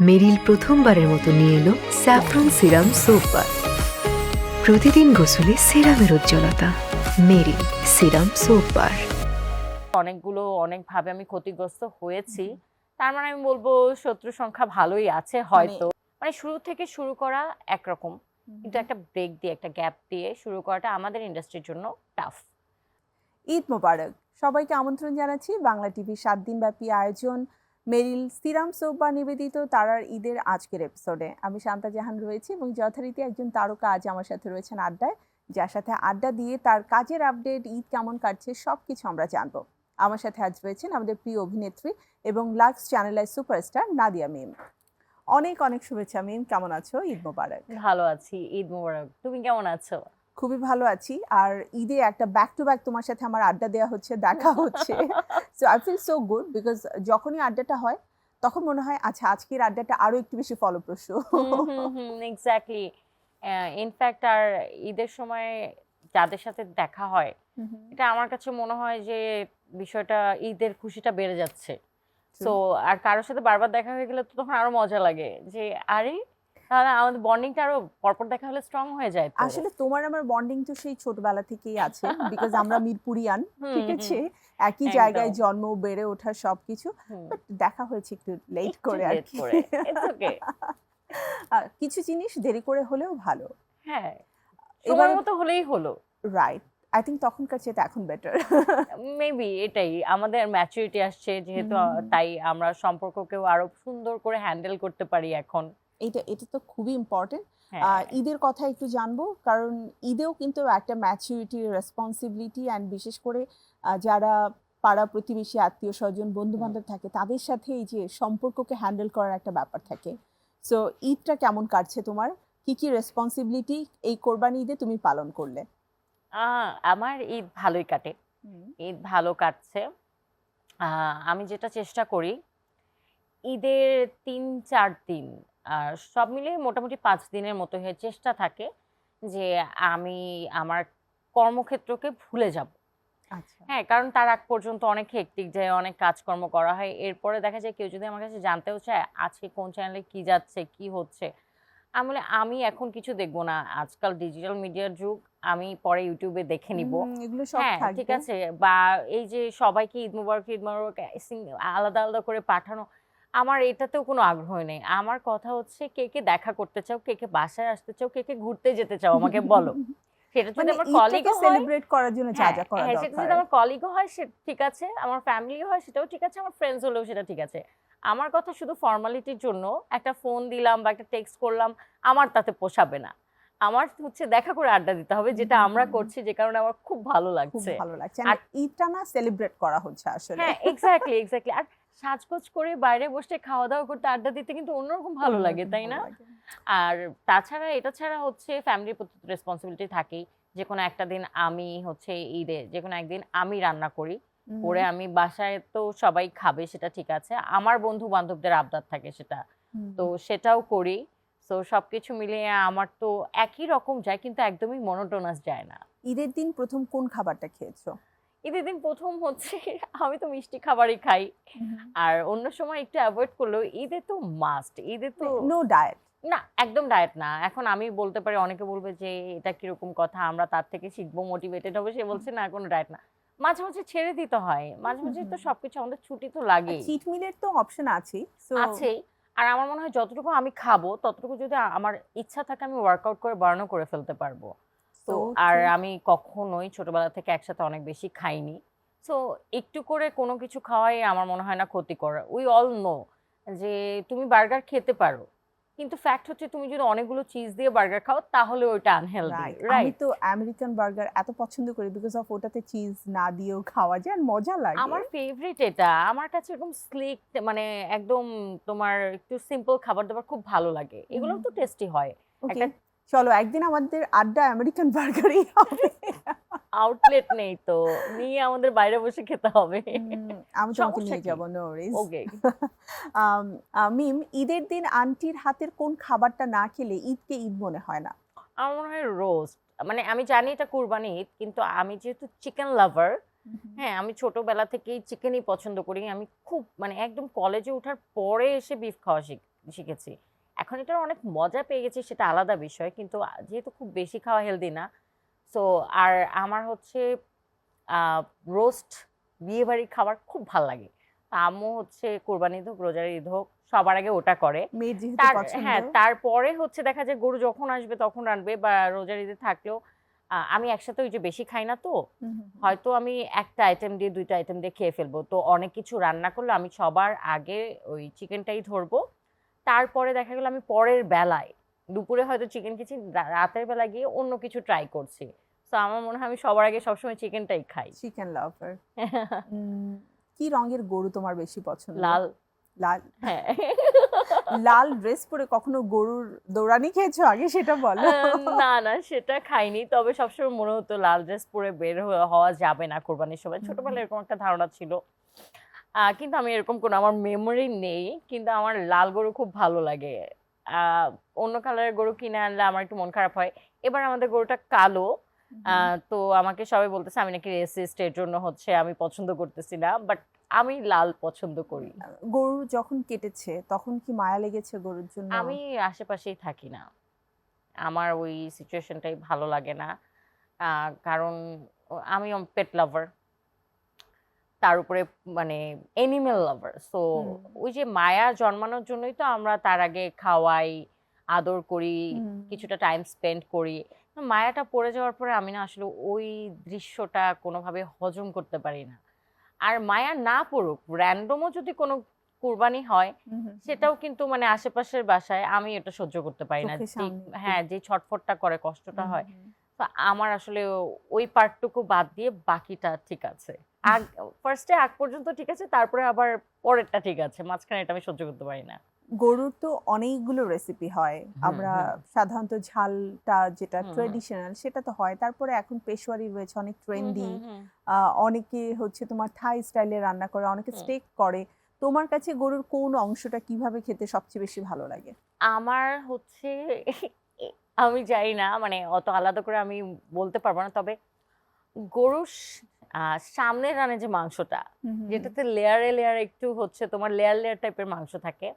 মেরিল প্রথমবারের মতো নিয়ে এলো স্যাফরন সিরাম সোপ বার। প্রতিদিন গোসলে সিরামের উজ্জ্বলতা। মেরিল সিরাম সোপ বার। অনেকভাবে আমি ক্ষতিগ্রস্ত হয়েছি। তার মানে আমি বলবো শত্রু সংখ্যা ভালোই আছে হয়তো। মানে শুরু থেকে শুরু করা একরকম, কিন্তু একটা ব্রেক দিয়ে একটা গ্যাপ দিয়ে শুরু করাটা আমাদের ইন্ডাস্ট্রির জন্য টাফ। ঈদ মোবারক। সবাইকে আমন্ত্রণ জানাচ্ছি বাংলা টিভির 7 দিনব্যাপী আয়োজন মেরিল সিরাম সোপ বার নিবেদিত তারার ঈদের আজকের এপিসোডে। আমি শান্তা জাহান রয়েছি এবং যথারীতি একজন তারকা আজ আমার সাথে রয়েছেন আড্ডায়, যার সাথে আড্ডা দিয়ে তার কাজের আপডেট, ঈদ কেমন কাটছে সবকিছু আমরা জানবো। আমার সাথে আজ রয়েছেন আমাদের প্রিয় অভিনেত্রী এবং লাক্স চ্যানেলের সুপারস্টার নাদিয়া মিম। অনেক অনেক শুভেচ্ছা মিম, কেমন আছো? ঈদ মোবারক। ভালো আছি, ঈদ মোবারক। তুমি কেমন আছো? খুবই ভালো আছি। আর ঈদে একটা ব্যাক টু ব্যাক তোমার সাথে আমার আড্ডা দেওয়া হচ্ছে, দেখা হচ্ছে। So I feel so good because যখনই আড্ডাটা হয় তখন মনে হয় আচ্ছা আজকের আড্ডাটা আরো একটু বেশি ফলপ্রসূ। এক্স্যাক্টলি। ইনফ্যাক্ট আর ঈদের সময় যাদের সাথে দেখা হয়, এটা আমার কাছে মনে হয় যে বিষয়টা ঈদের খুশিটা বেড়ে যাচ্ছে। সো আর কারোর সাথে বারবার দেখা হয়ে গেলে তো তখন আরো মজা লাগে যে আরে তাহলে আমাদের বন্ডিংটা আরো পরপর দেখা হলে স্ট্রং হয়ে যায়। তো আসলে তোমার আমার বন্ডিং তো সেই ছোটবেলা থেকেই আছে বিকজ আমরা মিরপুরিয়ান, ঠিক আছে, একই জায়গায় জন্ম, বেড়ে ওঠা সবকিছু। বাট দেখা হয়েছে একটু লেট করে আর কি। কিছু জিনিস দেরি করে হলেও ভালো। হ্যাঁ, সময় মতো হলেই হলো। রাইট। আই থিঙ্ক তখনকার চেয়ে এখন বেটার। মেবি এটাই আমাদের ম্যাচুরিটি আসছে যেহেতু, তাই আমরা সম্পর্ককেও আরো সুন্দর করে হ্যান্ডেল করতে পারি এখন। এটা তো খুবই ইম্পর্টেন্ট। ঈদের কথা একটু জানবো, কারণ ঈদেও কিন্তু একটা ম্যাচুরিটি, রেসপন্সিবিলিটি অ্যান্ড বিশেষ করে যারা পাড়া প্রতিবেশী, আত্মীয় স্বজন, বন্ধু বান্ধব থাকে তাদের সাথে এই যে সম্পর্ককে হ্যান্ডেল করার একটা ব্যাপার থাকে। সো ঈদটা কেমন কাটছে তোমার? কি কি রেসপন্সিবিলিটি এই কোরবানি ঈদে তুমি পালন করলে? আমার ঈদ ভালোই কাটে, ঈদ ভালো কাটছে। আমি যেটা চেষ্টা করি ঈদের ৩-৪ দিন সব মিলিয়ে মোটামুটি ৫ দিনের মতো হয়ে চেষ্টা থাকে যে আমি আমার কর্মক্ষেত্রকে ভুলে যাব। আচ্ছা। হ্যাঁ, কারণ তার আগ পর্যন্ত অনেক হেক্টিক যায়, অনেক কাজকর্ম করা হয়। এরপরে দেখা যায় কেউ যদি আমার কাছে জানতেও চায় আজকে কোন চ্যানেলে কি যাচ্ছে, কি হচ্ছে, আমি বলি আমি এখন কিছু দেখবো না। আজকাল ডিজিটাল মিডিয়ার যুগ, আমি পরে ইউটিউবে দেখে নিব। এগুলো সব হ্যাঁ, থাকবে। ঠিক আছে। বা এই যে সবাইকে ঈদ মোবারক, ঈদ মোবারক আলাদা, আলাদা করে পাঠানো, আমার এটাতেও কোনো আগ্রহ নেই। আমার কথা হচ্ছে কে, কে দেখা করতে চাও, কে, কে বাসায় আসতে চাও, কে, কে ঘুরতে যেতে চাও আমাকে বলো। সেটা যদি আমার কলিগও হয়, সেলিব্রেট করার জন্য যা যা করা সেটা দরকার। যদি আমার কলিগও হয় সে ঠিক আছে, আমার ফ্যামিলিও হয় সেটাও ঠিক আছে, আমার ফ্রেন্ডস হলেও সেটা ঠিক আছে। আমার কথা শুধু ফর্মালিটির জন্য একটা ফোন দিলাম বা একটা টেক্সট করলাম, আমার তাতে পোষাবে না। আমার হচ্ছে দেখা করে আড্ডা দিতে হবে, যেটা আমরা করছি, যে কারণে আমার খুব ভালো লাগছে। ভালো লাগছে। আর ঈদটা না সেলিব্রেট করা হচ্ছে আসলে। হ্যাঁ, এক্স্যাক্টলি। আর সাজগোজ করে বাইরে বসে খাওয়া দাওয়া করতে, আড্ডা দিতে কিন্তু অন্যরকম ভালো লাগে, তাই না? আর তাছাড়া এটা ছাড়া হচ্ছে ফ্যামিলির প্রতি রেসপন্সিবিলিটি থাকেই। যে কোনো একটা দিন আমি হচ্ছে ঈদে যে কোনো একদিন আমি রান্না করি, করে আমি বাসায় তো সবাই খাবে সেটা ঠিক আছে, আমার বন্ধু বান্ধবদের আবদার থাকে সেটা, তো সেটাও করি। তো সবকিছু মিলিয়ে আমার তো একই রকম যায়, কিন্তু একদমই মনোটোনাস যায় না। ঈদের দিন প্রথম কোন খাবারটা খেয়েছো? ঈদের দিন প্রথম হচ্ছে আমি তো মিষ্টি খাবারই খাই, আর অন্য সময় একটু অ্যাভয়েড করলেও ঈদে তো মাস্ট। ঈদে তো নো ডায়েট? না, একদম ডায়েট না। এখন আমি বলতে পারি, অনেকে বলবে যে এটা কিরকম কথা, আমরা তার থেকে শিখবো, মোটিভেটেড হবে। সে বলছে না, কোনো ডায়েট না। মাঝে, মাঝে ছেড়ে দিতে হয়। মাঝে, মাঝে তো সবকিছু, আমাদের ছুটি তো লাগেই। চিট মিলের তো অপশন আছেই। আছেই। আর আমার মনে হয় যতটুকু আমি খাবো ততটুকু যদি আমার ইচ্ছা থাকে আমি ওয়ার্কআউট করে বার্নও করে ফেলতে পারবো। তো আর আমি কখনোই ছোটবেলা থেকে একসাথে অনেক বেশি খাইনি। সো একটু করে কোনো কিছু খাওয়াই আমার মনে হয় না ক্ষতিকর। উই অল নো যে তুমি বার্গার খেতে পারো, কিন্তু ফ্যাক্ট হচ্ছে তুমি যদি অনেকগুলো চিজ দিয়ে বার্গার খাও তাহলে ওইটা আনহেলদি, আমি রাইট? তো আমেরিকান বার্গার এত পছন্দ করি বিকজ অফ ওটাতে চিজ না দিয়েও খাওয়া যায় আর মজা লাগে। আমার ফেভারিট এটা। আমার কাছে এরকম স্লিক, মানে একদম তোমার একটু সিম্পল খাবার দাবার খুব ভালো লাগে। এগুলো তো টেস্টি হয়। একটা চলো একদিন আমাদের আড্ডা আমেরিকান বার্গারই হবে। আউটলেট নেই তো, নিয়ে আমাদের বাইরে বসে খেতে হবে। আমি তোমাকে নিয়ে যাবো, নো ওয়ারিজ। ওকে। মিম, ঈদের দিন আন্টির হাতের কোন খাবারটা না খেলে ঈদকে ঈদ মনে হয় না? আমার মনে হয় রোস্ট। মানে আমি জানি এটা কুরবানি ঈদ, কিন্তু আমি যেহেতু চিকেন লাভার, হ্যাঁ, আমি ছোটবেলা থেকেই চিকেনই পছন্দ করি। আমি খুব, মানে একদম কলেজে ওঠার পরে এসে বিফ খাওয়া শিখেছি। এখন এটার অনেক মজা পেয়ে গেছি, সেটা আলাদা বিষয়, কিন্তু যেহেতু খুব বেশি খাওয়া হেলদি না, সো আর আমার হচ্ছে রোস্ট বিয়ে বাড়ির খাবার খুব ভাল লাগে। তা আম্মু হচ্ছে কোরবানি ঈদ হোক রোজার ঈদ হোক সবার আগে ওটা করে। মেয়ের যেহেতু তার পছন্দ। হ্যাঁ, তারপরে হচ্ছে দেখা যায় গরু যখন আসবে তখন রানবে, বা রোজার ঈদে থাকলেও আমি একসাথে ওই যে বেশি খাই না, তো হুম, হুম, হুম। হয়তো আমি একটা আইটেম দিয়ে ২টা আইটেম দিয়ে খেয়ে ফেলবো। তো অনেক কিছু রান্না করলে আমি সবার আগে ওই চিকেনটাই ধরবো। তারপরে দেখা গেল আমি পরের বেলায় দুপুরে হয়তো চিকেন খেয়েছি, রাতের বেলা গিয়ে অন্য কিছু ট্রাই করছি। তো আমার মনে হয় আমি সবার আগে সবসময় চিকেনটাই খাই। Chicken lover. কি রঙের গরু তোমার বেশি পছন্দ? লাল। লাল। হ্যাঁ। লাল ড্রেস পরে কখনো গরুর দৌড়ানি খেয়েছো আগে সেটা বলো। না, না সেটা খাইনি। তবে সবসময় মনে হতো লাল ড্রেস পরে বের হওয়া যাবে না কোরবানির সময়। ছোটবেলায় এরকম একটা ধারণা ছিল। কিন্তু আমি এরকম কোনো আমার মেমোরি নেই। কিন্তু আমার লাল গরু খুব ভালো লাগে। আ অন্য কালারের গরু কিনে আনলে আমার একটু মন খারাপ হয়। এবার আমাদের গরুটা কালো। আ হুম। তো আমাকে সবাই বলতেছে আমি নাকি রেসিস্ট, এর জন্য হচ্ছে আমি পছন্দ করতেছি না। বাট আমি লাল পছন্দ করি। গরু যখন কেটেছে তখন কি মায়া লেগেছে গরুর জন্য? আমি আশেপাশেই থাকি না। আমার ওই সিচুয়েশনটাই ভালো লাগে না। আ কারণ আমি পেট লাভার। তার উপরে মানে অ্যানিমেল লাভার। সো হুম, ওই যে মায়া জন্মানোর জন্যই তো আমরা তার আগে খাওয়াই, আদর করি, হুম। কিছুটা টাইম স্পেন্ড করি। মায়াটা পড়ে যাওয়ার পরে আমি না আসলে ওই দৃশ্যটা কোনোভাবে হজম করতে পারি না। আর মায়া না পড়ুক, র‍্যান্ডমও যদি কোনো কুরবানি হয়, হুম, হুম, হুম। সেটাও কিন্তু মানে আশেপাশের বাসায় আমি এটা সহ্য করতে পারি না। চোখের যে সামনে হ্যাঁ, যে ছটফটটা করে, কষ্টটা হুম, হয়। হুম, তো আমার আসলে ওই পার্টটুকু বাদ দিয়ে বাকিটা ঠিক আছে। আগ ফার্স্ট এ আগ পর্যন্ত ঠিক আছে, তারপরে আবার পরেরটা ঠিক আছে। মাঝখানেরটা আমি সহ্য করতে পারি না। গরুর তো অনেকগুলো রেসিপি হয়। হুম, আমরা হুম, সাধারণত ঝালটা যেটা হুম, ট্র্যাডিশনাল সেটা তো হয়। তারপরে এখন পেশওয়ারি রয়েছে অনেক হুম, ট্রেন্ডি। হুম, হুম, অনেকে হচ্ছে তোমার থাই স্টাইলে রান্না করে, অনেকে হুম। স্টেক করে। তোমার কাছে গরুর কোন অংশটা কিভাবে খেতে সবচেয়ে বেশি ভালো লাগে? আমার হচ্ছে এ আমি জানি না, মানে অত আলাদা করে আমি বলতে পারব না। তবে গরুর আ সামনের রানে যে মাংসটা, হুম, হুম, হুম। যেটাতে লেয়ারে, লেয়ারে একটু হচ্ছে তোমার লেয়ার, লেয়ার টাইপের মাংস থাকে।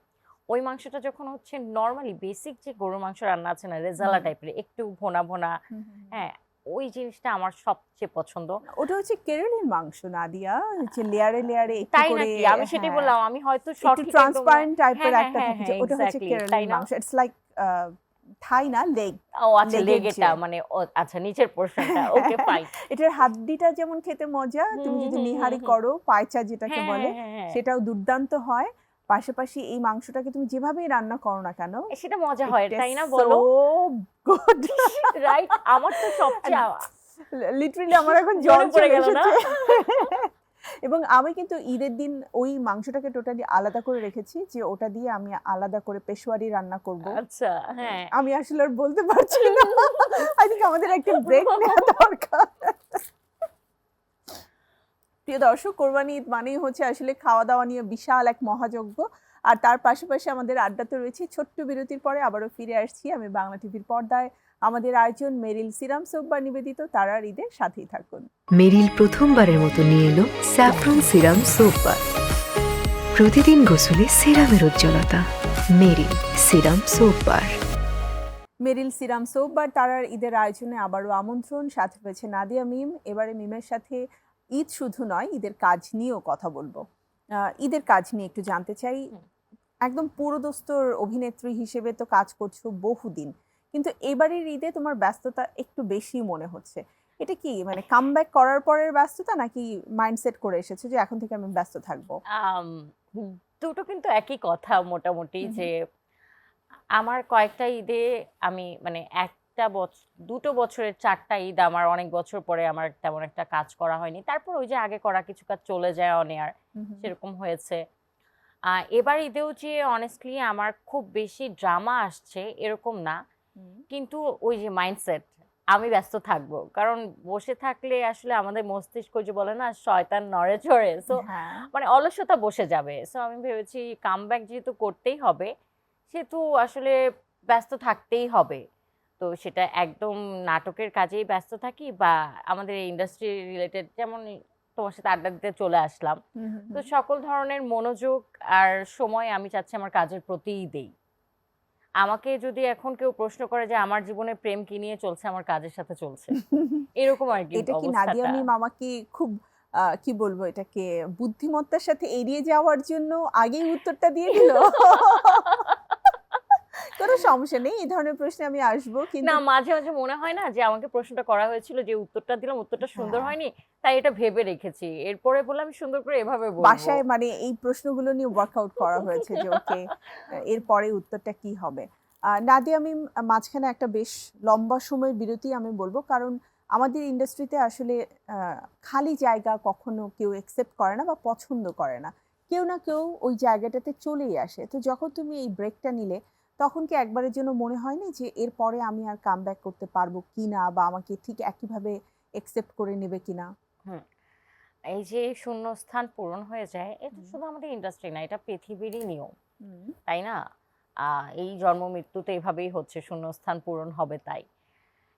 ওই মাংসটা যখন হচ্ছে নরমালি বেসিক যে গরুর মাংস রান্না আছে না, রেজালা হুম, টাইপের একটু ভোনা, ভোনা, হুম, হুম, হুম। হ্যাঁ? ওই জিনিসটা আমার সবচেয়ে পছন্দ। ওটা হচ্ছে কেরলের মাংস নাদিয়া। যে লেয়ারে, লেয়ারে একটু তাই করে নাকি? আমি সেটাই হ্যাঁ, বললাম। আমি হয়তো একটু সঠিক একদম ট্রান্সপারেন্ট টাইপের হ্যাঁ, হ্যাঁ, একটা হ্যাঁ, থাকে যে হ্যাঁ, ওটা হচ্ছে এক্সাক্টলি তাই কেরলের না? মাংস। ইটস লাইক থাই না লেগ, ও আচ্ছা, লেগের লেগেটা যে মানে আচ্ছা নিচের পোরশনটা। Okay fine. এটার হাড্ডিটা যেমন খেতে মজা, তুমি হুম, যদি হুম, হুম, নিহারি হুম। করো, পায়চা যেটাকে হ্যাঁ, বলে, হ্যাঁ, হ্যাঁ, হ্যাঁ। সেটাও দুর্দান্ত হয়। পাশাপাশি এই মাংসটাকে তুমি যেভাবেই রান্না করো না কেন, সেটা মজা ইট হয়, তাই টেস্ট না সো বলো? গুড। রাইট? আমার তো সবচেয়ে লিটারেলি আমার এখন জল মনে পড়ে চলে গেল না? এসেছে। এবং আমি কিন্তু ঈদের দিন ওই মাংসটাকে টোটালি আলাদা করে রেখেছি যে ওটা দিয়ে আমি আলাদা করে পেশওয়ারি রান্না করব। আচ্ছা, হ্যাঁ। আমি আসলে আর বলতে পারছি না। আই থিংক আমাদের একটা ব্রেক নেওয়া দরকার। প্রিয় দর্শক, কোরবানি ঈদ মানেই হচ্ছে আসলে খাওয়া-দাওয়া নিয়ে বিশাল এক মহাযজ্ঞ। আর তার পাশাপাশি আমাদের আড্ডা তো রয়েছে। ছোট্ট বিরতির পরে আবারও ফিরে আসছি আমি বাংলা টিভির পর্দায়। আমাদের আয়োজন মেরিল সিরাম সোপ নিবেদিত তারার ঈদের সাথেই থাকুন। মেরিল প্রথমবারের মতো নিয়ে এলো স্যাফরন সিরাম সোপ বার। প্রতিদিন গোসলে সিরামের উজ্জ্বলতা। মেরিল সিরাম সোপ বার। মেরিল সিরাম সোপ তারার ঈদের আয়োজনে আবারও আমন্ত্রণ। সাথে রয়েছে নাদিয়া মিম। এবারে মিমের সাথে ঈদ শুধু নয়, ঈদের কাজ নিয়েও কথা বলবো। ঈদের কাজ নিয়ে একটু জানতে চাই। হুম। একদম পুরোদস্তুর অভিনেত্রী হিসেবে তো কাজ করছো বহুদিন। কিন্তু এবারের ঈদে তোমার ব্যস্ততা একটু বেশি মনে হচ্ছে। এটা কি মানে কামব্যাক করার পরের ব্যস্ততা নাকি মাইন্ডসেট করে এসেছো যে এখন থেকে আমি ব্যস্ত থাকবো? আম দুটো কিন্তু একই কথা মোটামুটি, হুম, যে হুম। আমার কয়েকটা ঈদে আমি মানে একটা দুটো বছরের ৪ টা ঈদ আমার অনেক বছর পরে আমার তেমন একটা কাজ করা হয়নি। তারপর ওই যে আগে করা কিছু কাজ চলে যায় অন এয়ার, হুম, হুম, সেরকম হয়েছে। এবার ঈদেও যে অনেস্টলি আমার খুব বেশি ড্রামা আসছে এরকম না। হুম। কিন্তু ওই যে মাইন্ডসেট, আমি ব্যস্ত থাকবো। কারণ বসে থাকলে আসলে আমাদের মস্তিষ্ক যে বলে না শয়তান নড়ে চড়ে। সো হ্যাঁ। মানে অলসতা বসে যাবে। সো আমি ভেবেছি কামব্যাক যেহেতু করতেই হবে, সেহেতু আসলে ব্যস্ত থাকতেই হবে। তো সেটা একদম নাটকের কাজেই ব্যস্ত থাকি, বা আমাদের এই ইন্ডাস্ট্রি রিলেটেড যেমন তোমার সাথে আড্ডা দিতে চলে আসলাম। তো সকল ধরনের মনোযোগ আর সময় আমি চাচ্ছি আমার কাজের প্রতিই দেই। আমাকে যদি এখন কেউ প্রশ্ন করে যে আমার জীবনে প্রেম কি নিয়ে চলছে, আমার কাজের সাথে চলছে, এরকম আর কি এটা কি নাদিয়া অবস্থাটা। মিম আমাকে খুব কি বলবো, এটাকে বুদ্ধিমত্তার সাথে এড়িয়ে যাওয়ার জন্য আগেই উত্তরটা দিয়ে দিল? কোনো সমস্যা নেই, এই ধরনের প্রশ্নে আমি আসবো, না, কিন্তু মাঝে মাঝে মনে হয় না যে আমাকে প্রশ্নটা করা হয়েছিল, যে উত্তরটা দিলাম উত্তরটা সুন্দর হ্যাঁ, হয়নি, তাই এটা ভেবে রেখেছি, এরপরে বলে আমি সুন্দর করে এভাবে বলবো। বাসায় মানে এই প্রশ্নগুলো নিয়ে ওয়ার্কআউট করা হয়েছে যে ওকে এরপরে উত্তরটা কি হবে। নাদিয়া মিম, মাঝখানে একটা বেশ লম্বা সময়ের বিরতি আমি বলবো, কারণ আমাদের ইন্ডাস্ট্রিতে আসলে খালি জায়গা কখনো কেউ একসেপ্ট করে না বা পছন্দ করে না, কেউ না কেউ ওই জায়গাটাতে চলেই আসে। তো যখন তুমি এই ব্রেকটা নিলে, তখন কি একবারের জন্য মনে হয়নি যে এরপরে আমি আর কাম ব্যাক করতে পারবো কিনা, বা আমাকে ঠিক একইভাবে একসেপ্ট করে নেবে কিনা? হুম, এই যে শূন্যস্থান পূরণ হয়ে যায়, এটা হুম। শুধু আমাদের ইন্ডাস্ট্রি না, এটা পৃথিবীরই নিয়ম, হুম। তাই না? এই জন্ম মৃত্যু তো এভাবেই হচ্ছে, শূন্যস্থান পূরণ হবে তাই।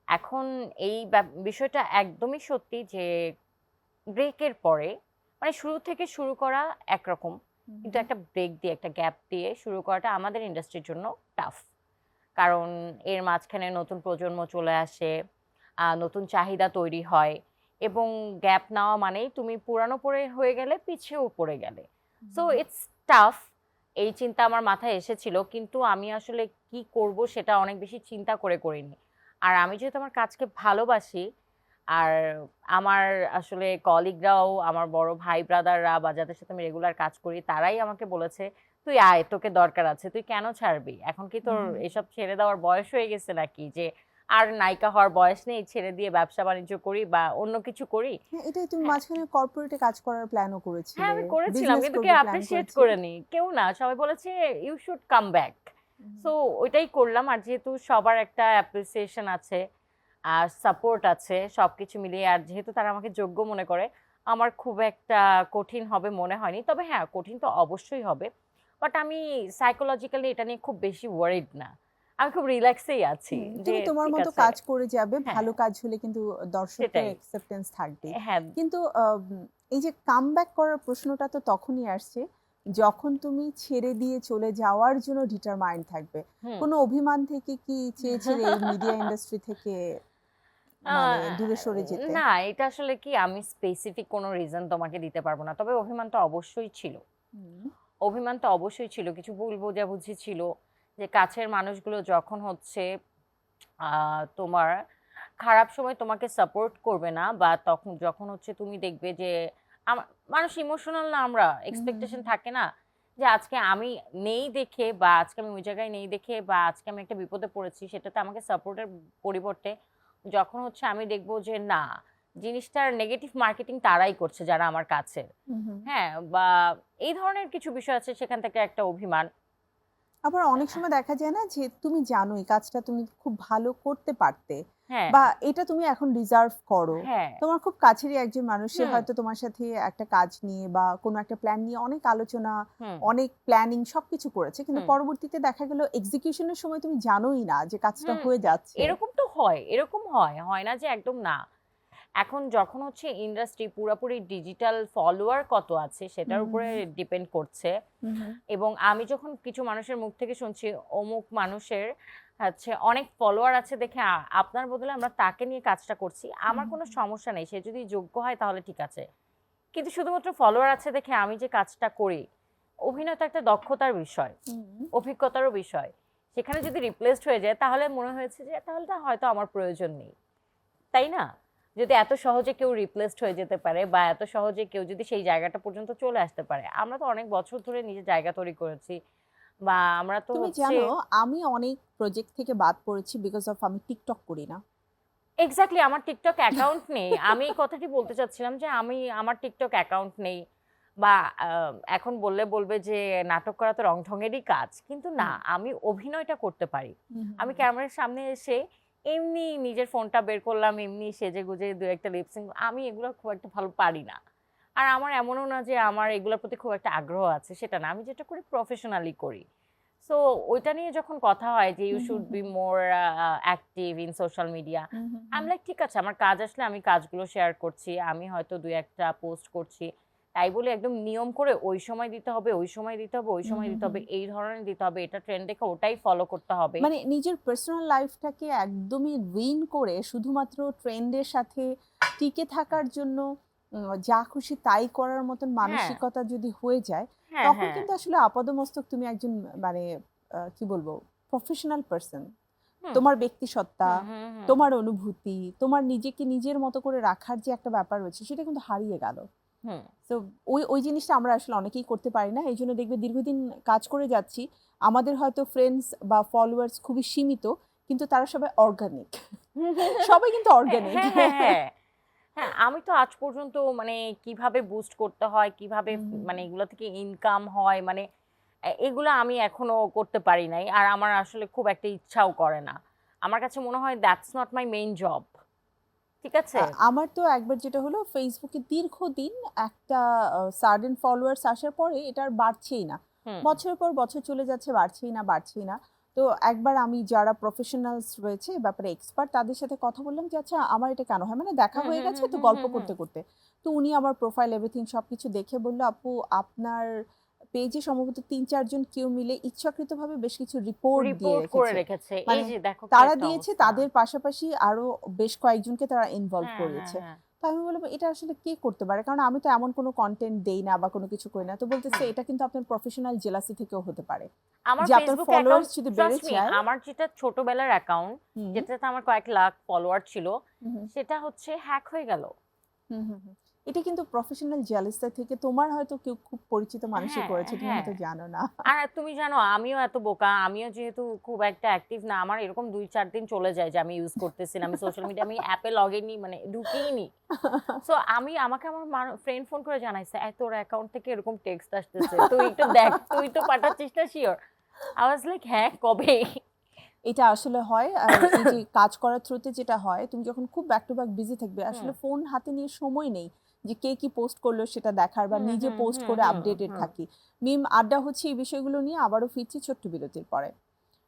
এখন এই বিষয়টা একদমই সত্যি যে ব্রেকের পরে, মানে শুরু থেকে শুরু করা একরকম, কিন্তু একটা ব্রেক দিয়ে, একটা গ্যাপ দিয়ে শুরু করাটা আমাদের ইন্ডাস্ট্রির জন্য টাফ। কারণ এর মাঝখানে নতুন প্রজন্ম চলে আসে, নতুন চাহিদা তৈরি হয়, এবং গ্যাপ নেওয়া মানেই তুমি পুরানো পড়ে হয়ে গেলে, পিছিয়েও পড়ে গেলে। So it's tough. এই চিন্তা আমার মাথায় এসেছিল, কিন্তু আমি আসলে কি করব সেটা অনেক বেশি চিন্তা করে করিনি। আর আমি যেহেতু আমার কাজকে ভালোবাসি, আর আমার আসলে কলিগরাও, আমার বড় ভাই ব্রাদাররা বা যাদের সাথে আমি রেগুলার কাজ করি, তারাই আমাকে বলেছে, তুই আয়, তোকে দরকার আছে, তুই কেন ছাড়বি, এখন কি তোর এসব ছেড়ে দেওয়ার বয়স হয়ে গেছে নাকি, যে আর নায়িকা হওয়ার বয়স নেই, ছেড়ে দিয়ে ব্যবসা বাণিজ্য করি বা অন্য কিছু করি। হ্যাঁ, এটাই তুমি হ্যাঁ, মাঝখানে কর্পোরেটে কাজ করার প্ল্যানও হ্যাঁ, করেছিলে, আমি করেছিলাম, বিজনেস কিন্তু করবে কেউ প্ল্যান অ্যাপ্রিসিয়েট করেছিলে। করেনি, কেউ না, সবাই বলেছে you should come back. So ওইটাই করলাম। আর যেহেতু সবার একটা অ্যাপ্রিসিয়েশন আছে আর সাপোর্ট আছে, সবকিছু মিলিয়ে, আর যেহেতু তারা আমাকে যোগ্য মনে করে, আমার খুব একটা কঠিন হবে মনে হয়নি। তবে হ্যাঁ, কঠিন তো অবশ্যই হবে, বাট আমি সাইকোলজিক্যালি এটা নিয়ে খুব বেশি ওয়ারিড না, আমি খুব রিল্যাক্সেই আছি যে তুমি তোমার ঠিক মতো আছে। কাজ করে যাবে, হ্যাঁ, ভালো কাজ হলে কিন্তু দর্শকের সেটাই। অ্যাকসেপ্টেন্স থাকবে। হ্যাঁ। কিন্তু এই যে কামব্যাক করার প্রশ্নটা তো তখনই আসছে যখন তুমি ছেড়ে দিয়ে চলে যাওয়ার জন্য ডিটারমাইন্ড থাকবে। হুম। কোনো অভিমান থেকে কি চেয়েছিলে এই মিডিয়া ইন্ডাস্ট্রি থেকে মানে দূরে সরে যেতে? না, এটা আসলে কি, আমি স্পেসিফিক কোনো রিজন তোমাকে দিতে পারবো না, তবে অভিমান তো অবশ্যই ছিল। হুম। অভিমান তো অবশ্যই ছিল, কিছু ভুল বোঝাবুঝি ছিল, যে কাছের মানুষগুলো যখন হচ্ছে তোমার খারাপ সময় তোমাকে সাপোর্ট করবে না, বা তখন যখন হচ্ছে তুমি দেখবে যে মানুষ ইমোশনাল না, আমরা এক্সপেকটেশন থাকে না, যে আজকে আমি নেই দেখে, বা আজকে আমি ওই জায়গায় নেই দেখে, বা আজকে আমি একটা বিপদে পড়েছি, সেটাতে আমাকে সাপোর্টের পরিবর্তে যখন হচ্ছে আমি দেখবো যে না, জিনিসটার নেগেটিভ মার্কেটিং তারাই করছে যারা আমার কাছের, হুম, হুম। হ্যাঁ, বা এই ধরনের কিছু বিষয় আছে, সেখান থেকে একটা অভিমান। আবার অনেক সময় দেখা যায় না যে তুমি জানো এই কাজটা তুমি খুব ভালো করতে পারতে, হ্যাঁ, বা এটা তুমি এখন ডিজার্ভ করো। হ্যাঁ। তোমার খুব কাছেরই একজন মানুষ, সে হুম, হয়তো তোমার সাথে একটা কাজ নিয়ে বা কোনো একটা প্ল্যান নিয়ে অনেক আলোচনা, হুম, অনেক প্ল্যানিং সবকিছু করেছে, কিন্তু হুম, পরবর্তীতে দেখা গেল এক্সিকিউশনের সময় তুমি জানোই না যে কাজটা হুম। হয়ে যাচ্ছে। এরকম তো হয়, এরকম হয়, হয় না যে একদম না। এখন যখন হচ্ছে ইন্ডাস্ট্রি পুরাপুরি ডিজিটাল, ফলোয়ার কত আছে সেটার হুম, উপরে হুম, ডিপেন্ড করছে। হুম, হুম, এবং আমি যখন কিছু মানুষের মুখ থেকে শুনছি অমুক মানুষের হচ্ছে অনেক ফলোয়ার আছে দেখে আপনার বদলে আমরা তাকে নিয়ে কাজটা করছি, আমার কোনো সমস্যা নেই, সে যদি যোগ্য হয় তাহলে ঠিক আছে। কিন্তু শুধুমাত্র ফলোয়ার আছে দেখে আমি যে কাজটা করি, অভিনয় তো একটা দক্ষতার বিষয়, হুম, অভিজ্ঞতারও বিষয়, সেখানে যদি রিপ্লেসড হয়ে যায় তাহলে মনে হয়েছে যে তাহলে তো হয়তো আমার প্রয়োজন নেই, তাই না? যদি এত সহজে কেউ রিপ্লেসড হয়ে যেতে পারে, বা এত সহজে কেউ যদি সেই জায়গাটা পর্যন্ত চলে আসতে পারে, আমরা তো অনেক বছর ধরে নিজের জায়গা তৈরি করেছি, বা আমরা তো তুমি হচ্ছে জানো আমি অনেক প্রজেক্ট থেকে বাদ পড়েছি বিকজ অফ আমি টিকটক করি না। এক্স্যাক্টলি, আমার টিকটক অ্যাকাউন্ট নেই। আমি এই কথাটি বলতে চাচ্ছিলাম যে আমার টিকটক অ্যাকাউন্ট নেই, বা এখন বললে বলবে যে নাটক করা তো রংঢঙেরই কাজ, কিন্তু না, হুম, আমি অভিনয়টা করতে পারি। হুম, আমি হুম, ক্যামেরার সামনে এসে এমনি নিজের ফোনটা বের করলাম, এমনি সেজে গুজে দু একটা লিপসিং, আমি এগুলো খুব একটা ভালো পারি না। আর আমার এমনও না যে আমার এগুলোর প্রতি খুব একটা আগ্রহ আছে, সেটা না, আমি যেটা করি প্রফেশনালি করি। সো সো ওইটা নিয়ে যখন কথা হয় যে you should be more active in social media, আমি লাইক ঠিক আছে, আমার কাজ আসলে আমি কাজগুলো শেয়ার করছি, আমি হয়তো দুই একটা পোস্ট করছি, তাই বলে একদম নিয়ম করে ওই সময় দিতে হবে, ওই সময় দিতে হবে, ওই সময় দিতে হবে, এই ধরনের দিতে হবে, এটা ট্রেন্ড দেখে ওটাই ফলো করতে হবে। মানে নিজের পার্সোনাল লাইফটাকে একদমই রুইন করে শুধুমাত্র ট্রেন্ডের সাথে টিকে থাকার জন্য যা খুশি তাই করার মতন মানসিকতা যদি হয়ে যায়, হ্যাঁ তখন হ্যাঁ কিন্তু আসলে আপাদমস্তক তুমি একজন মানে কি বলবো, প্রফেশনাল পার্সন। হুম, তোমার ব্যক্তিসত্তা, হুম, হুম, হুম, তোমার অনুভূতি, তোমার নিজেকে নিজের মতো করে রাখার যে একটা ব্যাপার রয়েছে, সেটা কিন্তু হারিয়ে গেল। হুম। তো ওই ওই জিনিসটা আমরা আসলে অনেকেই করতে পারি না। এই জন্য দেখবে দীর্ঘদিন কাজ করে যাচ্ছি, আমাদের হয়তো ফ্রেন্ডস বা ফলোয়ার্স খুবই সীমিত, কিন্তু তারা সবাই অর্গানিক। সবাই কিন্তু অর্গানিক। হ্যাঁ হ্যাঁ হ্যাঁ হ্যাঁ, আমি তো আজ পর্যন্ত মানে কিভাবে বুস্ট করতে হয়, কিভাবে মানে এগুলো থেকে ইনকাম হয়, মানে এগুলো আমি এখনো করতে পারি নাই, আর আমার আসলে খুব একটা ইচ্ছাও করে না। আমার কাছে মনে হয় that's not my main job. ঠিক আছে। আমার তো একবার যেটা হলো, ফেসবুকে দীর্ঘদিন একটা সার্টেন ফলোয়ার্স আসার পরে এটা আর বাড়ছেই না। হুম বছরের পর বছর চলে যাচ্ছে, বাড়ছেই না, বাড়ছেই না। তো একবার আমি যারা প্রফেশনালস রয়েছে এ ব্যাপারে এক্সপার্ট, তাদের সাথে কথা বললাম যে আচ্ছা আমার এটা কেন হয়, মানে দেখা হুম হয়ে হুম গেছে হুম তো হুম গল্প হুম হুম। করতে করতে। তো উনি আমার প্রোফাইল এভরিথিং সবকিছু দেখে বললো, আপু আপনার পেজে সম্ভবত ৩-৪ জন কেউ মিলে ইচ্ছাকৃতভাবে বেশ কিছু রিপোর্ট দিয়ে রিপোর্ট করে রেখেছে। রেখেছে, এই মানে যে দেখো কি তারা একটা দিয়েছে, অবস্থা। তাদের পাশাপাশি আরো বেশ কয়েকজনকে তারা ইনভলভ হ্যাঁ হ্যাঁ করিয়েছে। হ্যাঁ। তো আমি বললাম এটা আসলে কে করতে পারে, কারণ আমি তো এমন কোনো কন্টেন্ট দেই না বা কোনো কিছু করি না। তো বলতেছে হুম। এটা কিন্তু আপনার প্রফেশনাল জেলাসি থেকেও হতে পারে, আমার যে আপনার ফেসবুক ফলোয়ার্স অ্যাকাউন্ট, যদি বেড়ে ট্রাস্ট মি, যায়। আমার যেটা ছোটবেলার অ্যাকাউন্ট, হুম যেটাতে আমার কয়েক লাখ ফলোয়ার ছিল, হুম সেটা হচ্ছে হ্যাক হয়ে গেল। হুম হুম হুম। এটা কিন্তু প্রফেশনাল জেলাসি থেকে তোমার হয়তো কেউ খুব পরিচিত মানুষই হ্যাঁ করেছে, তুমি হ্যাঁ। হয়তো জানো না। আর তুমি জানো আমিও এত বোকা, আমিও যেহেতু খুব একটা অ্যাক্টিভ না, আমার এরকম ২-৪ দিন চলে যায় যে আমি ইউজ করতেছি না, আমি সোশ্যাল মিডিয়া, আমি অ্যাপে লগ ইনই মানে ঢুকিইনি। সো আমাকে আমার ফ্রেন্ড ফোন করে জানাইছে, তোর অ্যাকাউন্ট থেকে এরকম টেক্সট আসতেছে, তুই একটু দেখ, তুই তো পাঠাচ্ছিস না শিওর। আই ওয়াজ লাইক হ্যাঁ কবে। এটা আসলে হয়। আর এই যে কাজ করার থ্রুতে যেটা হয়, তুমি যখন খুব ব্যাক টু ব্যাক বিজি থাকবে, হুম আসলে ফোন হাতে নিয়ে সময় নেই যে কে কি পোস্ট করলো সেটা দেখার, বা হুম নিজে হুম পোস্ট হুম করে হুম আপডেটেড হুম। থাকি। মিম আড্ডা হচ্ছে এই বিষয়গুলো নিয়ে, আবারও ফিরছি ছোট্ট বিরতির পরে।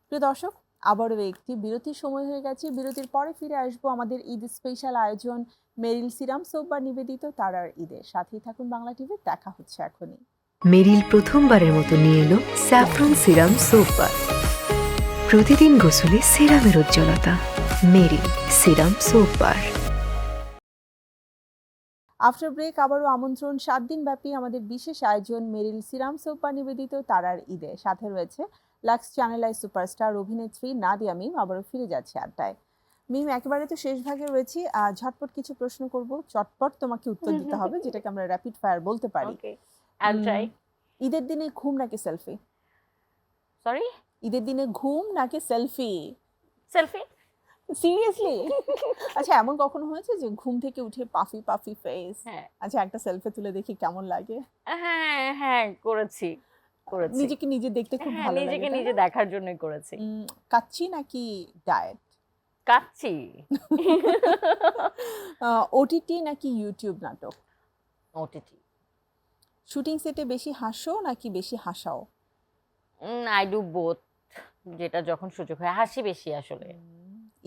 প্রিয় দর্শক, আবারও একটি বিরতির সময় হয়ে গেছে। বিরতির পরে ফিরে আসবো আমাদের ঈদ স্পেশাল আয়োজন মেরিল সিরাম সোপ বা নিবেদিত তারার ঈদের। সাথেই থাকুন বাংলা টিভি, দেখা হচ্ছে এখনই। মেরিল প্রথমবারের মতো নিয়ে এলো স্যাফরন সিরাম সোপ বার। প্রতিদিন গোসলে সিরামের উজ্জ্বলতা। Meril serum soap bar. After break আবারও আমন্ত্রণ ৭ দিন ব্যাপী আমাদের বিশেষ আয়োজন মেরিল সিরাম সোপ বা নিবেদিত তারার ঈদে। সাথে রয়েছে লাক্স চ্যানেল আই সুপারস্টার অভিনেত্রী নাদিয়া মিম। আবারও ফিরে যাচ্ছে আড্ডায়। মিম, একেবারে তো শেষ ভাগে রয়েছি। ঝটপট কিছু প্রশ্ন করব, চটপট তোমাকে উত্তর দিতে হবে, যেটাকে আমরা র্যাপিড ফায়ার বলতে পারি। ওকে, আইল উম, ট্রাই। ঈদের দিনে ঘুম নাকি সেলফি? সরি, ঈদের দিনে ঘুম নাকি সেলফি? সেলফি। সিরিয়াসলি? আচ্ছা, এমন কখনো হয়েছে যে ঘুম থেকে উঠে পাফি পাফি ফেস, হ্যাঁ আচ্ছা একটা সেলফি তুলে দেখি কেমন লাগে? হ্যাঁ হ্যাঁ করেছি, করেছি। নিজেকে নিজে দেখতে খুব হ্যাঁ, ভালো লাগে, নিজেকে তাই নিজে না? দেখার জন্যই করেছি। কাচ্চি নাকি ডায়েট? কাচ্ছি। ওটিটি নাকি ইউটিউব নাটক? ওটিটি। শুটিং সেটে বেশি হাসো নাকি বেশি হাসাও? আই ডু বোথ, যেটা যখন সুযোগ হয়, হাসি বেশি আসলে।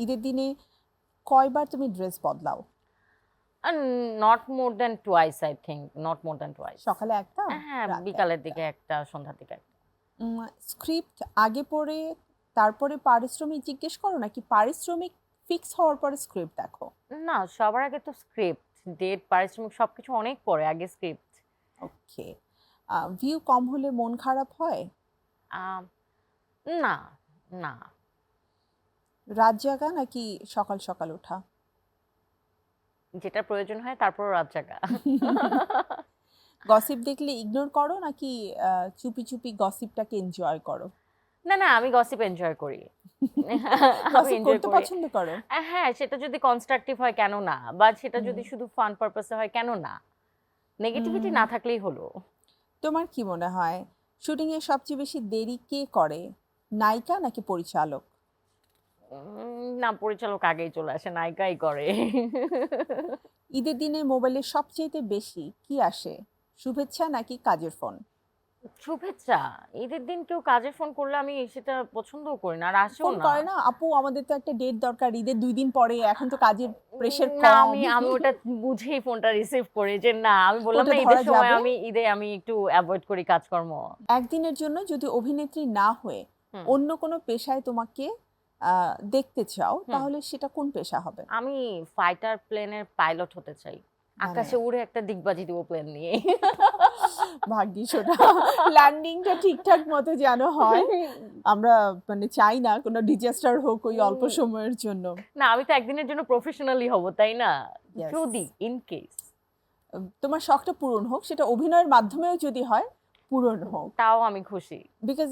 ঈদের দিনে কয়বার তুমি ড্রেস বদলাও? Not more than twice, I think not more than twice. সকালে একটা, হ্যাঁ, রাতে বিকালের একটা। দিকে একটা, সন্ধ্যার দিকে একটা। স্ক্রিপ্ট আগে পড়ে তারপরে পারিশ্রমিক জিজ্ঞেস করো নাকি পারিশ্রমিক ফিক্স হওয়ার পরে স্ক্রিপ্ট দেখো? না, সবার আগে তো স্ক্রিপ্ট, ডেট, পারিশ্রমিক সবকিছু অনেক পরে, আগে স্ক্রিপ্ট। ওকে। ভিউ কম হলে মন খারাপ হয়? না না, রাত জাগা নাকি সকাল সকাল ওঠা? যেটা প্রয়োজন হয় তারপরও রাত জাগা। গসিপ দেখলে ইগনোর করো নাকি চুপি চুপি গসিপটাকে এনজয় করো? না না, আমি গসিপ এনজয় করি। আমি গসিপ এনজয় করতে করি। পছন্দ করো? হ্যাঁ, সেটা যদি কনস্ট্রাকটিভ হয় কেন না, বা সেটা হুম। যদি শুধু ফান পারপাসে হয় কেন না, নেগেটিভিটি উম, না থাকলেই হলো। তোমার কি মনে হয় শুটিং এ সবচেয়ে বেশি দেরি কে করে, নায়িকা নাকি পরিচালক? না, পরিচালক আগেই চলে আসে, নায়িকাই করে। ঈদের দিনে মোবাইলে সবচেয়ে বেশি কি আসে, শুভেচ্ছা নাকি কাজের ফোন? শুভেচ্ছা, ঈদের দিন কেউ কাজে ফোন করলে আমি সেটা পছন্দও করি না, আর আসেও ফোন না। করে না আপু, আমাদের তো একটা ডেট দরকার ঈদের 2 দিন পরে, এখন তো কাজের প্রেশার না, কম। আমি ওটা বুঝেই ফোনটা রিসিভ করি যে না, আমি বললাম ওটা না ঈদের ধরা সময় যাবে। ঈদে আমি একটু অ্যাভয়েড করি কাজকর্ম। একদিনের জন্য যদি অভিনেত্রী না হয়ে হুম, অন্য কোনো পেশায় তোমাকে দেখতে চাও, হুম। তাহলে সেটা কোন পেশা হবে? আমি ফাইটার প্লেনের পাইলট হতে চাই, মানে আকাশে উড়ে একটা দিগবাজি দিব প্লেন নিয়ে। ভাগ্যিস ওটা ল্যান্ডিংটা ঠিকঠাক মতো যেন হয়। আমরা মানে চাই না কোনো ডিজাস্টার হোক ওই অল্প সময়ের জন্য। না, আমি তো একদিনের জন্য প্রফেশনালি হব, তাই না? Yes. যদি ইন কেস, তোমার শখটা পূরণ হোক, সেটা অভিনয়ের মাধ্যমেও যদি হয় পূরণ হোক। তাও আমি খুশি। বিকজ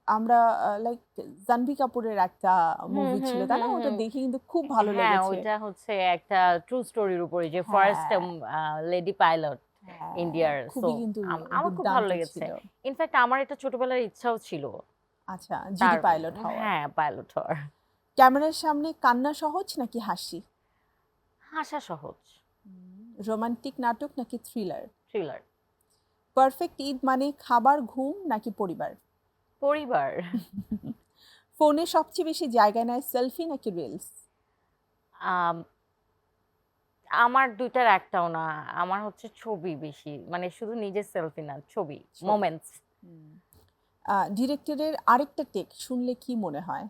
আমরা লাইক জাহ্নবী কাপুরের একটা মুভি ছিল তাই না, ওটা হুম। দেখে কিন্তু খুব ভালো হ্যাঁ, লেগেছে। ওইটা হচ্ছে একটা ট্রু স্টোরির উপরে, যে হ্যাঁ। ফার্স্ট লেডি পাইলট হ্যাঁ, ইন্ডিয়ার। খুবই সো কিন্তু আমার খুব ভালো দুর্দান্ত লেগেছে। ছিল। ইনফ্যাক্ট আমার এটা ছোটবেলার ইচ্ছাও ছিল, আচ্ছা, জিডি তার পাইলট হওয়ার। হ্যাঁ, পাইলট হওয়ার। ক্যামেরার সামনে কান্না সহজ নাকি হাসি? হাসা সহজ। রোমান্টিক নাটক নাকি থ্রিলার? থ্রিলার। পারফেক্ট ঈদ মানে খাবার, ঘুম নাকি পরিবার? পরিবার। ফোনে সবচেয়ে বেশি জায়গা নেয় সেলফি নাকি রিলস? আম, আমার দুইটার একটাও না, আমার হচ্ছে ছবি বেশি, মানে শুধু নিজের সেলফি না, ছবি, ছবি। মোমেন্টস। ডিরেক্টরের আরেকটা টেক শুনলে কি মনে হয়?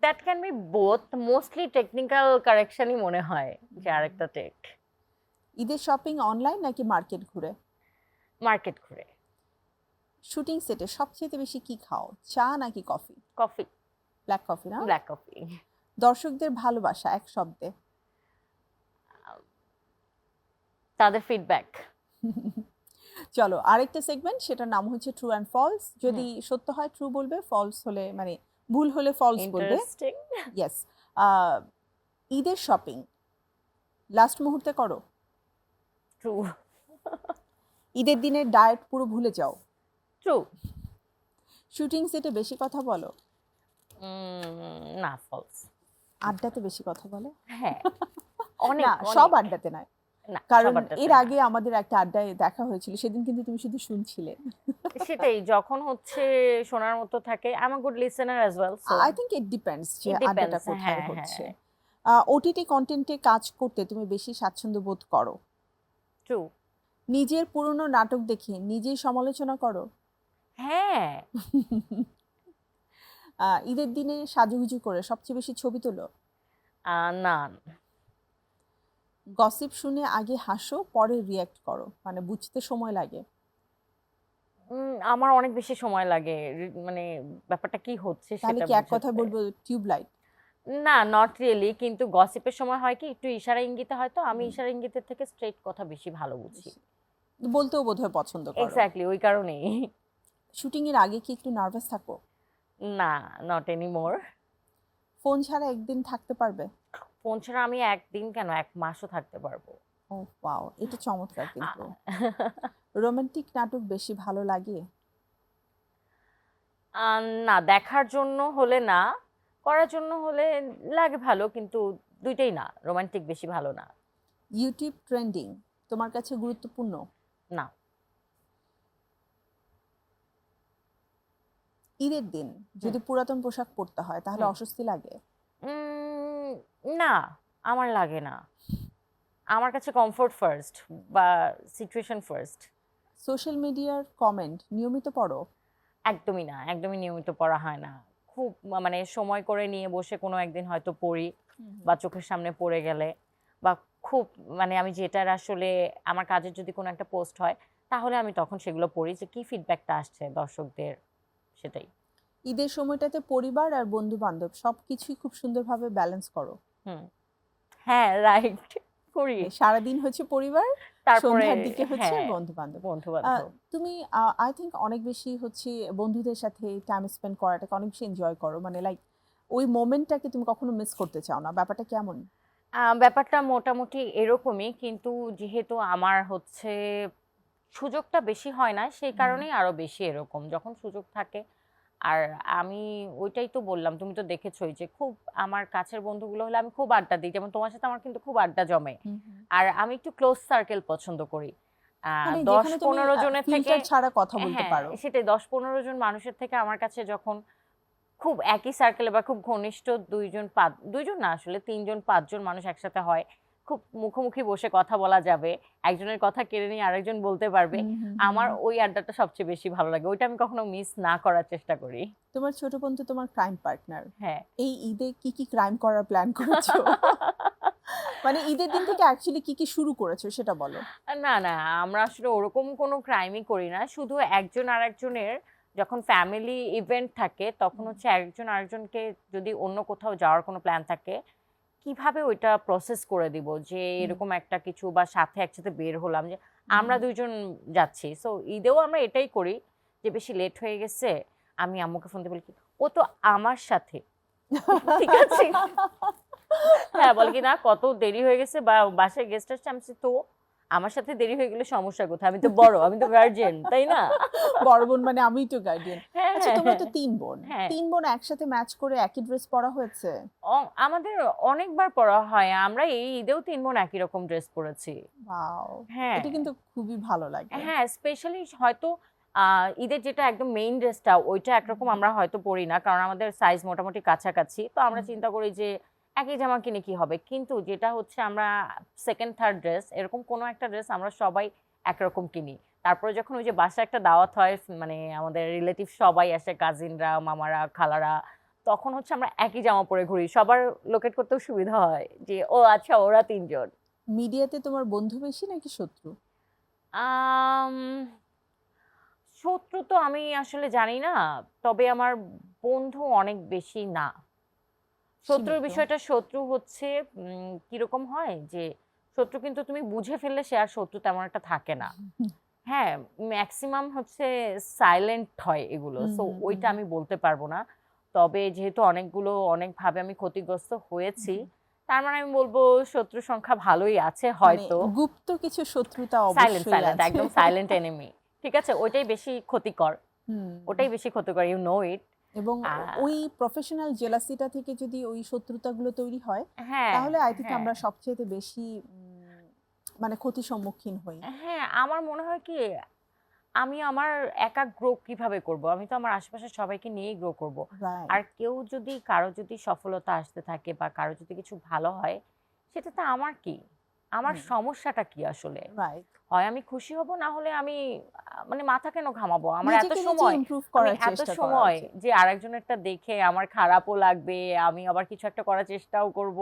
That can be both, mostly technical কারেকশনই মনে হয় যে আরেকটা টেক। ঈদের শপিং অনলাইন নাকি মার্কেট ঘুরে? মার্কেট ঘুরে। শুটিং সেটে সবচেয়ে বেশি কি খাও, চা নাকি কফি? কফি। ব্ল্যাক কফি না? Black coffee. দর্শকদের ভালোবাসা এক শব্দে? তাদের ফিডব্যাক। চলো আরেকটা সেগমেন্ট, সেটার নাম হচ্ছে ট্রু অ্যান্ড ফলস। যদি সত্য হয় ট্রু বলবে, ফলস হলে মানে ভুল হলে ফলস বলবে। ইন্টারেস্টিং। ইয়েস। ঈদের শপিং লাস্ট মুহূর্তে করো? ট্রু। ঈদের দিনে ডায়েট পুরো ভুলে যাও? ট্রু। শুটিং সেটে বেশি কথা বলো? না, ফলস। আড্ডাতে বেশি কথা বলো? হ্যাঁ, অনেক না, সব আড্ডাতে নয়। না, কারণ সব আড্ডাতে এর না। আগে আমাদের একটা আড্ডায় দেখা হয়েছিল, সেদিন কিন্তু তুমি শুধু শুনছিলে। সেটাই, যখন হচ্ছে শোনার মতো থাকে, I am a good listener as well, so I think it depends যে It আড্ডাটা depends, কোথায় হ্যাঁ, হচ্ছে। হ্যাঁ। ওটিটি কন্টেন্টে কাজ করতে তুমি বেশি স্বাচ্ছন্দ্য বোধ করো? ট্রু। নিজের পুরনো নাটক দেখে নিজেই সমালোচনা করো? হ্যাঁ। ঈদের দিনে সাজুগুজু করে সবচেয়ে বেশি ছবি তোলো? না। গসিপ শুনে আগে হাসো পরে রিয়্যাক্ট করো, মানে বুঝতে সময় লাগে? আমার অনেক বেশি সময় লাগে, মানে ব্যাপারটা কি হচ্ছে তাহলে সেটা কি এক কথা বুঝতে। বলবো টিউবলাইট? না, নট রিয়েলি, কিন্তু গসিপের সময় হয় কি একটু ইশারা ইঙ্গিতে, হয়তো আমি ইশারা ইঙ্গিতের থেকে স্ট্রেট কথা বেশি ভালো বুঝি। বলতেও বোধহয় পছন্দ করো? এক্স্যাক্টলি, ওই কারণেই। শুটিং এর আগে কি একটু নার্ভাস থাকো? না, নট এনিমোর। ফোন ছাড়া একদিন থাকতে পারবে? ফোন ছাড়া আমি একদিন কেন, 1 মাসও থাকতে পারবো। ও ওয়াও, এটা চমৎকার কিন্তু। রোমান্টিক নাটক বেশি ভালো লাগে? না, দেখার জন্য হলে না, করার জন্য হলে লাগে ভালো, কিন্তু দুইটাই না, রোমান্টিক বেশি ভালো না। ইউটিউব ট্রেন্ডিং তোমার কাছে গুরুত্বপূর্ণ? না। ঈদের দিন যদি পুরাতন পোশাক পরতে হয় তাহলে হুম। অস্বস্তি লাগে? না, আমার লাগে না। আমার কাছে কমফোর্ট ফার্স্ট বা সিচুয়েশন ফার্স্ট। সোশ্যাল মিডিয়ার কমেন্ট নিয়মিত পড়ো? একদমই না, একদমই নিয়মিত পড়া হয় না। খুব মানে সময় করে নিয়ে বসে কোনো একদিন হয়তো পড়ি, বা চোখের সামনে পড়ে গেলে, বা খুব মানে আমি যেটার আসলে আমার কাজের যদি কোনো একটা পোস্ট হয়, তাহলে আমি তখন সেগুলো পড়ি যে কি ফিডব্যাকটা আসছে দর্শকদের, সেটাই। ঈদের সময়টাতে পরিবার আর বন্ধু বান্ধব সবকিছুই খুব সুন্দরভাবে ব্যালেন্স করো? হ্যাঁ, রাইট, করি। সারাদিন হচ্ছে পরিবার, তারপরে সন্ধ্যার দিকে হচ্ছে হ্যাঁ, বন্ধু বান্ধব। বন্ধু বান্ধব। তুমি আই থিংক অনেক বেশি হচ্ছে বন্ধুদের সাথে টাইম স্পেন্ড করাটাকে অনেক বেশি এনজয় করো, মানে লাইক ওই মোমেন্টটাকে তুমি কখনো মিস করতে চাও না, ব্যাপারটা কেমন? ব্যাপারটা মোটামুটি এরকমই, কিন্তু যেহেতু আমার হচ্ছে সুযোগটা বেশি হয় না, সেই কারণেই আরো বেশি এরকম যখন সুযোগ থাকে। আর আমি ওইটাই তো বললাম, তুমি তো দেখেছোই যে খুব আমার কাছের বন্ধুগুলো হলে আমি খুব আড্ডা দিই, যেমন তোমার সাথে আমার কিন্তু খুব আড্ডা জমে। আর আমি একটু ক্লোজ সার্কেল পছন্দ করি। মানে 10-15 জনের থেকে ফিল্টার ছাড়া কথা বলতে হ্যাঁ পারো। সেটাই 10-15 জন মানুষের থেকে আমার কাছে যখন খুব একই সার্কেলে বা খুব ঘনিষ্ঠ দুইজন না আসলে 3-5 জন মানুষ একসাথে হয়, খুব মুখোমুখি বসে কথা বলা যাবে, একজনের কথা কেড়ে নিয়ে আরেকজন বলতে পারবে, আমার ওই আড্ডাটা সবচেয়ে বেশি ভালো লাগে। ওইটা আমি কখনো মিস না করার চেষ্টা করি। তোমার ছোট বোন তো তোমার ক্রাইম পার্টনার। হ্যাঁ এই ঈদে কি ক্রাইম করার প্ল্যান করেছো? মানে ঈদের দিন থেকে অ্যাকচুয়ালি কি শুরু করেছো সেটা বলো। না না আমরা আসলে ওরকম কোনো ক্রাইমই করি না, শুধু একজন আরেকজনের যখন ফ্যামিলি ইভেন্ট থাকে তখন হচ্ছে একজন আরেকজনকে যদি অন্য কোথাও যাওয়ার কোনো প্ল্যান থাকে কিভাবে ওইটা প্রসেস করে দিব যে এরকম একটা কিছু বা সাথে একসাথে বের হলাম যে আমরা দুইজন যাচ্ছি। সো ঈদেও আমরা এটাই করি যে বেশি লেট হয়ে গেছে আমি আম্মুকে ফোন দিয়ে বলি কি ও তো আমার সাথে, ঠিক আছে হ্যাঁ বল কি না কত দেরি হয়ে গেছে বা বাসায় গেস্ট আসছে, আমি বলছি, তো আমার সাথে দেরি হয়ে গেলে সমস্যা কোথায়, আমি তো বড়, আমি তো গার্জিয়ান, তাই না? বড় বোন মানে আমি তো গার্ডিয়ান। হ্যাঁ আচ্ছা তোমরা তো 3 বোন, হ্যাঁ 3 বোন একসাথে ম্যাচ করে একই ড্রেস পরা হয়েছে? আমাদের অনেকবার পড়া হয়, আমরা এই ঈদেও 3 বোন একই রকম ড্রেস পরেছি। ওয়াও, হ্যাঁ এটা কিন্তু খুবই ভালো লাগে। হ্যাঁ স্পেশালি হয়তো ঈদের যেটা একদম মেইন ড্রেসটা ওইটা একরকম আমরা হয়তো পরি না, কারণ আমাদের সাইজ মোটামুটি কাছাকাছি, তো আমরা চিন্তা করি যে একই জামা কিনে কি হবে, কিন্তু যেটা হচ্ছে আমরা সেকেন্ড থার্ড ড্রেস এরকম কোনো একটা ড্রেস আমরা সবাই একরকম কিনি। তারপরে যখন ওই যে বাসায় একটা দাওয়াত হয়, মানে আমাদের রিলেটিভ সবাই আসে, কাজিনরা, মামারা, খালারা, তখন হচ্ছে আমরা একই জামা পরে ঘুরি, সবার লোকেট করতেও সুবিধা হয় যে ও আচ্ছা ওরা 3 জন। মিডিয়াতে তোমার বন্ধু বেশি নাকি শত্রু? আম, শত্রু তো আমি আসলে জানি না, তবে আমার বন্ধু অনেক বেশি না। শত্রুর সীমিত। বিষয়টা শত্রু হচ্ছে কিরকম হয় যে শত্রু কিন্তু তুমি বুঝে ফেললে সে আর শত্রু তেমন একটা থাকে না। হ্যাঁ ম্যাক্সিমাম হচ্ছে সাইলেন্ট হয় এগুলো, সো ওইটা আমি বলতে পারবো না। তবে যেহেতু অনেকভাবে আমি ক্ষতিগ্রস্ত হয়েছি, তার মানে আমি বলবো শত্রু সংখ্যা ভালোই আছে হয়তো। মানে গুপ্ত কিছু শত্রুতা সাইলেন্ট অবশ্যই আছে। একদম সাইলেন্ট এনিমি, ঠিক আছে, ওইটাই বেশি ক্ষতিকর, ওটাই বেশি ক্ষতিকর, ইউ নো ইট। এবং ওই প্রফেশনাল জেলাসিটা থেকে যদি ওই শত্রুতাগুলো তৈরি হয় হ্যাঁ তাহলে আই থিংক হ্যাঁ আমরা সবচেয়ে বেশি মানে ক্ষতির সম্মুখীন হই। হ্যাঁ আমার মনে হয় কি আমি আমার একা গ্রো কিভাবে করব, আমি তো আমার আশেপাশের সবাইকে নিয়েই গ্রো করব। Right. আর কারো যদি সফলতা আসতে থাকে বা কারো যদি কিছু ভালো হয়, সেটাতে আমার কি, আমার সমস্যাটা কি আসলে? Right. হয় আমি খুশি হব, না হলে আমি মানে মাথা কেন ঘামাবো? আমার এত নিজেকে নিজে সময় improve করার এত চেষ্টা করা সময় উচিত। যে আরেকজনেরটা দেখে আমার খারাপও লাগবে, আমি আবার কিছু একটা করার চেষ্টাও করব,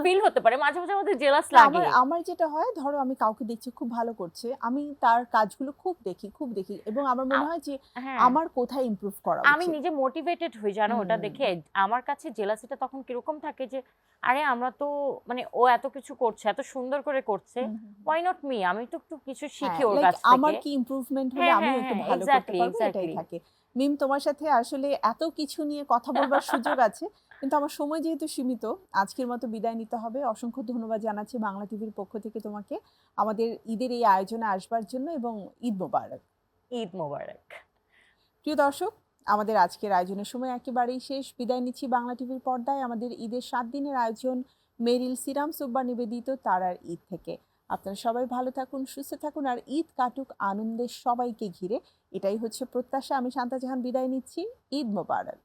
ফিল হতে পারে মাঝে মাঝে আমাদের জেলাস না, লাগে। আমার যেটা হয়, ধরো আমি কাউকে দেখছি খুব ভালো করছে, আমি তার কাজগুলো খুব দেখি এবং আমার মনে হয় যে হ্যাঁ আমার কোথায় ইমপ্রুভ করা আমি উচিত। নিজে মোটিভেটেড হই জানো ওটা দেখে। আমার কাছে জেলাসিটা তখন কিরকম থাকে যে আরে আমরা তো মানে ও এত কিছু করছে, এত সুন্দর করে করছে, ওয়াই নট মি, আমি তো একটু কিছু শিখি ওর কাছ থেকে। আমার কি ইমপ্রুভমেন্ট হলে হ্যাঁ, আমিও হ্যাঁ, একটু হ্যাঁ, ভালো করতে exactly, পারবো, এটাই exactly. থাকে। মিম, তোমার সাথে আসলে এত কিছু নিয়ে কথা বলবার সুযোগ আছে, কিন্তু আমার সময় যেহেতু সীমিত, আজকের মতো বিদায় নিতে হবে। অসংখ্য ধন্যবাদ জানাচ্ছি বাংলা টিভির পক্ষ থেকে তোমাকে আমাদের ঈদের এই আয়োজনে আসবার জন্য, এবং ঈদ মোবারক। ঈদ মোবারক। প্রিয় দর্শক, আমাদের আজকের আয়োজনের সময় একেবারেই শেষ। বিদায় নিচ্ছি বাংলা টিভির পর্দায় আমাদের ঈদের 7 দিনের আয়োজন মেরিল সিরাম সুব্বা নিবেদিত তারার ঈদ থেকে। আপনারা সবাই ভালো থাকুন, সুস্থ থাকুন, আর ঈদ কাটুক আনন্দে সবাইকে ঘিরে, এটাই হচ্ছে প্রত্যাশা। আমি শান্তা জাহান বিদায় নিচ্ছি। ঈদ মোবারক।